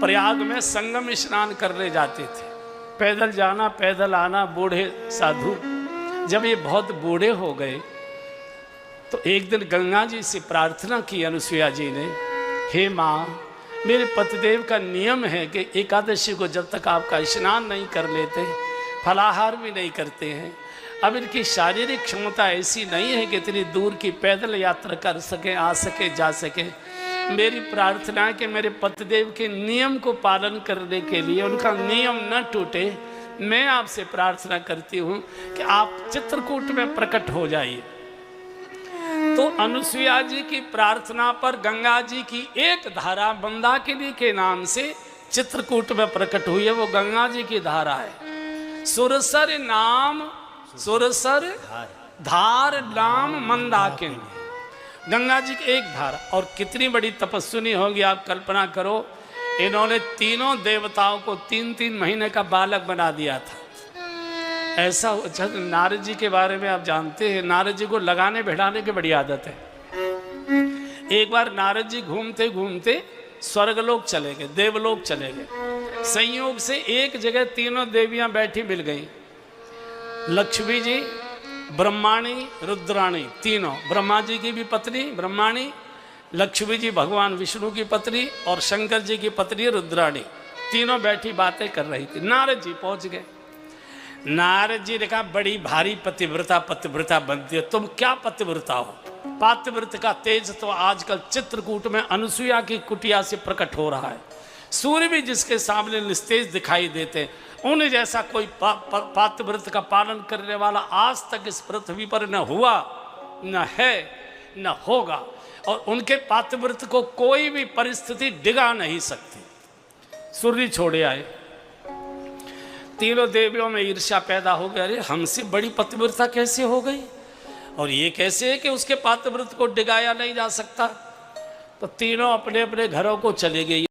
प्रयाग में संगम स्नान करने जाते थे। पैदल जाना पैदल आना, बूढ़े साधु। जब ये बहुत बूढ़े हो गए तो एक दिन गंगा जी से प्रार्थना की अनुसुईया जी ने, हे माँ, मेरे पतिदेव का नियम है कि एकादशी को जब तक आपका स्नान नहीं कर लेते, फलाहार भी नहीं करते हैं, अब इनकी शारीरिक क्षमता ऐसी नहीं है कि इतनी दूर की पैदल यात्रा कर सके, आ सके, जा सके। मेरी प्रार्थना है कि मेरे पतिदेव के नियम को पालन करने के लिए, उनका नियम न टूटे, मैं आपसे प्रार्थना करती हूँ कि आप चित्रकूट में प्रकट हो जाइए। तो अनुसुईया जी की प्रार्थना पर गंगा जी की एक धारा मंदाकिनी के नाम से चित्रकूट में प्रकट हुई है। वो गंगा जी की धारा है। सुरसर नाम, सुरसर धार नाम मंदाकिनी, गंगा जी की एक धारा। और कितनी बड़ी तपस्विनी होगी आप कल्पना करो। इन्होंने तीनों देवताओं को 3-3 महीने का बालक बना दिया था। ऐसा अच्छा, नारद जी के बारे में आप जानते हैं, नारद जी को लगाने बैठाने की बड़ी आदत है। एक बार नारद जी घूमते घूमते स्वर्गलोक चले गए, देवलोक चले गए। संयोग से एक जगह तीनों देवियां बैठी मिल गई, लक्ष्मी जी, ब्रह्माणी, रुद्राणी, तीनों। ब्रह्मा जी की भी पत्नी ब्रह्माणी, लक्ष्मी जी भगवान विष्णु की पत्नी और शंकर जी की पत्नी रुद्राणी, तीनों बैठी बातें कर रही थी। नारद जी पहुंच गए। नारद जी ने कहा, बड़ी भारी पतिव्रता बनती है, तुम क्या पतिव्रता हो? पातिव्रत का तेज तो आजकल चित्रकूट में अनुसुईया की कुटिया से प्रकट हो रहा है। सूर्य भी जिसके सामने निस्तेज दिखाई देते, उन्हें जैसा कोई पातिव्रत का पालन करने वाला आज तक इस पृथ्वी पर न हुआ, न है, न होगा। और उनके पातिव्रत को कोई भी परिस्थिति डिगा नहीं सकती। सूर्य छोड़े आए, तीनों देवियों में ईर्ष्या पैदा हो गई। अरे हमसे बड़ी पतिव्रता कैसे हो गई, और ये कैसे है कि उसके पातिव्रत को डिगाया नहीं जा सकता। तो तीनों अपने अपने घरों को चले गए।